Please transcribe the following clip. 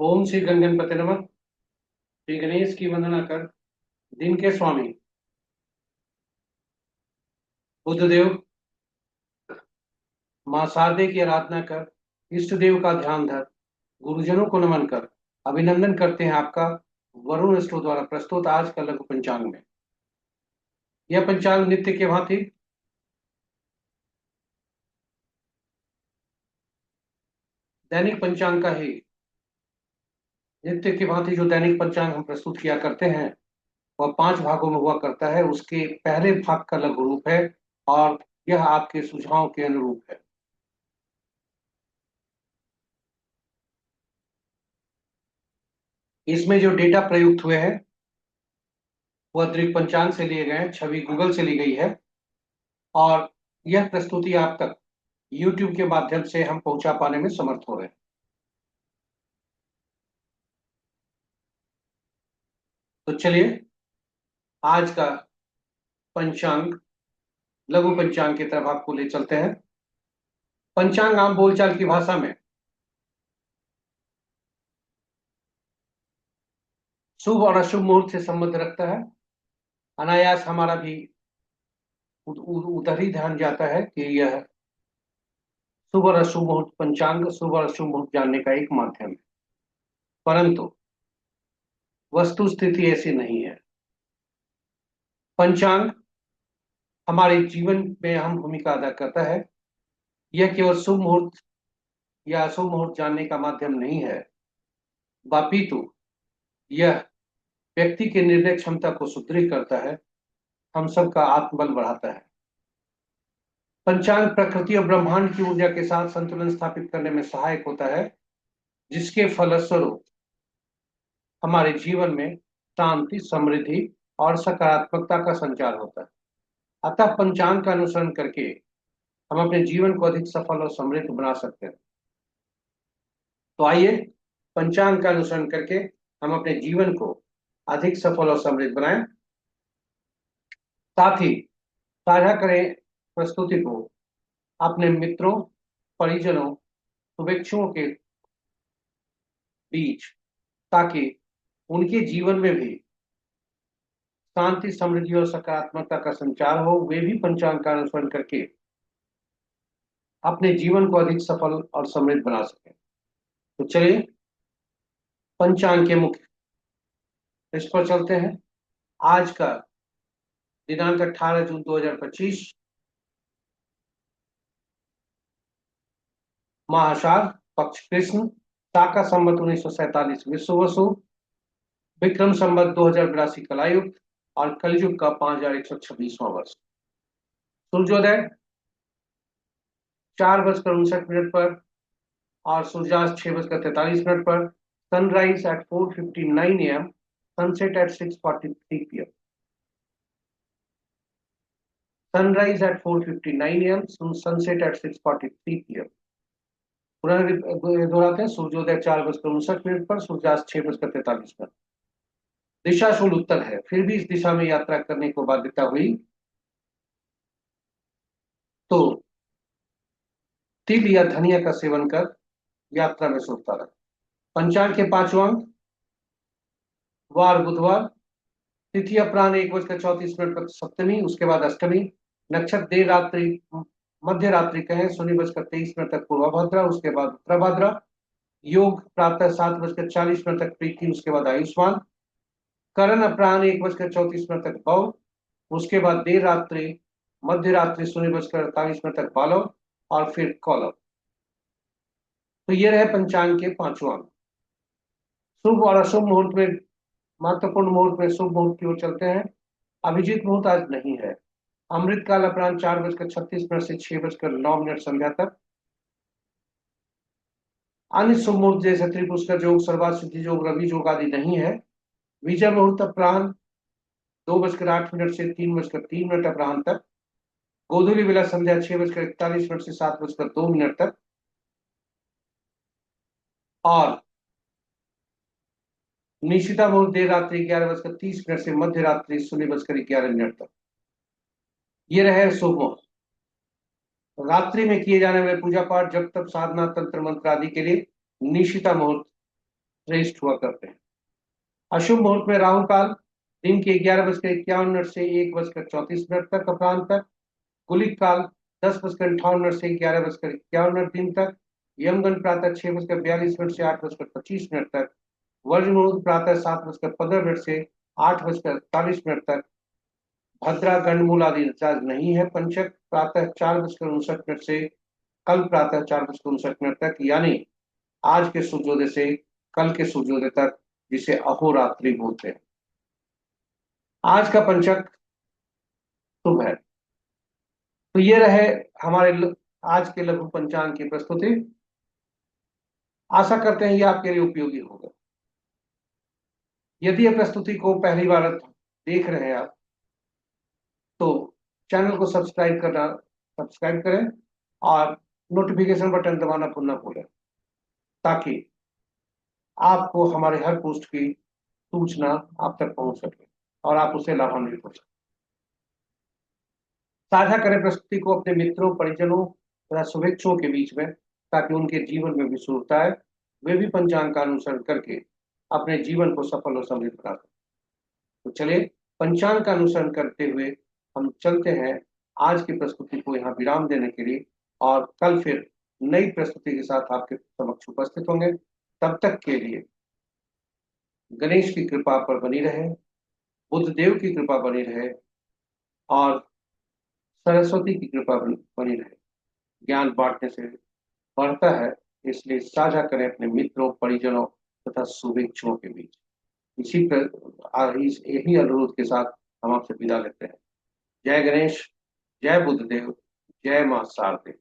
ओम श्री गणगणपति नमः। श्री गणेश की वंदना कर, दिन के स्वामी बुद्धदेव, माँ शारदे की आराधना कर, इष्ट देव का ध्यान धर, गुरुजनों को नमन कर, अभिनंदन करते हैं आपका वरुण स्टोर द्वारा प्रस्तुत आज का लघु पंचांग में। यह पंचांग नित्य के भांति दैनिक पंचांग का ही नित्य की भांति जो दैनिक पंचांग हम प्रस्तुत किया करते हैं वह 5 भागों में हुआ करता है। उसके पहले भाग का लघु रूप है और यह आपके सुझाव के अनुरूप है। इसमें जो डेटा प्रयुक्त हुए हैं वह दृक पंचांग से लिए गए हैं, छवि गूगल से ली गई है और यह प्रस्तुति आप तक YouTube के माध्यम से हम पहुंचा पाने में समर्थ हो रहे हैं। तो चलिए आज का पंचांग लघु पंचांग की तरफ आपको ले चलते हैं। पंचांग आम बोलचाल की भाषा में शुभ और अशुभ मुहूर्त से संबंध रखता है। अनायास हमारा भी उधर ही ध्यान जाता है कि यह शुभ और अशुभ मुहूर्त पंचांग शुभ और अशुभ मुहूर्त जानने का एक माध्यम है, परंतु वस्तु स्थिति ऐसी नहीं है। पंचांग हमारे जीवन में अहम भूमिका अदा करता है। यह केवल शुभ मुहूर्त या अशुभ मुहूर्त जानने का माध्यम नहीं है, अपितु यह व्यक्ति के निर्णय क्षमता को सुदृढ़ करता है, हम सबका आत्मबल बढ़ाता है। पंचांग प्रकृति और ब्रह्मांड की ऊर्जा के साथ संतुलन स्थापित करने में सहायक होता है, जिसके फलस्वरूप हमारे जीवन में शांति, समृद्धि और सकारात्मकता का संचार होता है। अतः पंचांग का अनुसरण करके हम अपने जीवन को अधिक सफल और समृद्ध बना सकते हैं। तो आइए पंचांग का अनुसरण करके हम अपने जीवन को अधिक सफल और समृद्ध बनाएं, साथ ही साझा करें प्रस्तुति को अपने मित्रों, परिजनों, शुभेच्छुओं के बीच, ताकि उनके जीवन में भी शांति, समृद्धि और सकारात्मकता का संचार हो, वे भी पंचांग का अनुसरण करके अपने जीवन को अधिक सफल और समृद्ध बना सकें। तो चलिए पंचांग के मुख्य इस पर चलते हैं। आज का दिनांक 18 जून 2025, महाआषाढ़, पक्ष कृष्ण, शाका संवत 1947 विश्व वसु, विक्रम संवत 2082 कलायुक्त और कलयुग का 5126वां वर्ष। सूर्योदय 4:59 पर और सूर्यास्त 6:43 पर। Sunrise at 4:59 AM, sunset at 6:43 PM। Sunrise at 4:59 AM, sunset at 6:43 PM। दोहराते हैं, सूर्योदय 4:59 पर, सूर्यास्त 6:43 पर। दिशा शूल उत्तर है, फिर भी इस दिशा में यात्रा करने को बाध्यता हुई तो तिल या धनिया का सेवन कर यात्रा में शुभता रहे। पंचांग के 5 अंक: वार बुधवार, तिथि अपराह्न 1:34 पर सप्तमी, उसके बाद अष्टमी। नक्षत्र देर रात्रि मध्य रात्रि कहें, शून्य 23 तक पूर्वाभाद्रा, उसके बाद उत्तराभाद्रा। योग प्रातः 7:40 तक प्रीति, उसके बाद आयुष्मान। करण अपराह्न 1:34 तक भव, उसके बाद देर रात्रि मध्य रात्रि 0:48 तक बालव और फिर कौलव। तो ये रहे पंचांग के 5 अंक। शुभ और अशुभ मुहूर्त में, महत्वपूर्ण मुहूर्त में शुभ मुहूर्त की ओर चलते हैं। अभिजीत मुहूर्त आज नहीं है। अमृत काल अपराह्न 4:36 से 6:09 संध्या तक। अन्य शुभ मुहूर्त जैसे त्रिपुष्कर योग, सर्वार्थ सिद्धि योग, रवि योग आदि नहीं है। विजय मुहूर्त अपराह्न 2:08 से 3:03 अपराह्न तक। गोधूली बेला संध्या 6:41 से 7:02 तक और निशिता मुहूर्त देर रात्रि 11:30 से मध्य रात्रि 0:11 तक। ये रहे शुभ मुहूर्त। रात्रि में किए जाने वाले पूजा पाठ, जब तक, साधना, तंत्र मंत्र आदि के लिए निशिता मुहूर्त श्रेष्ठ हुआ करते हैं। अशुभ मुहूर्त में राहु काल दिन के 11:51 से 1:34 तक अपराह्न तक। गुलिक काल 10:58 से 11:51 दिन तक। यमगंड प्रातः 6:42 से 8:25 तक। वर्ज मुहूर्त प्रातः 7:15 से 8:48 तक। भद्रा गंड मूल आदि चार्ज नहीं है। पंचक प्रातः 4:59 से कल प्रातः 4:59 तक, यानी आज के सूर्योदय से कल के सूर्योदय तक, जिसे अहोरात्रि बोलते हैं। आज का पंचक शुभ है। तो ये रहे हमारे आज के लघु पंचांग की प्रस्तुति। आशा करते हैं ये आपके लिए उपयोगी होगा। यदि ये प्रस्तुति को पहली बार देख रहे हैं आप, तो चैनल को सब्सक्राइब करें और नोटिफिकेशन बटन दबाना भूल ना भूलें, ताकि आपको हमारे हर पोस्ट की सूचना आप तक पहुंच सके और आप उसे लाभान्वित हो सके। साझा करें प्रस्तुति को अपने मित्रों, परिजनों तथा शुभेच्छुओं के बीच में, ताकि उनके जीवन में भी शुभता आए, वे भी पंचांग का अनुसरण करके अपने जीवन को सफल और समृद्ध बना सकें। तो चलिए पंचांग का अनुसरण करते हुए हम चलते हैं आज की प्रस्तुति को यहाँ विराम देने के लिए, और कल फिर नई प्रस्तुति के साथ आपके समक्ष उपस्थित होंगे। तब तक के लिए गणेश की कृपा पर बनी रहे, बुद्ध देव की कृपा बनी रहे और सरस्वती की कृपा बनी रहे। ज्ञान बांटने से बढ़ता है, इसलिए साझा करें अपने मित्रों, परिजनों तथा शुभेच्छुओं के बीच। यही अनुरोध के साथ हम आपसे विदा लेते हैं। जय गणेश, जय बुद्धदेव, जय मां शारदे।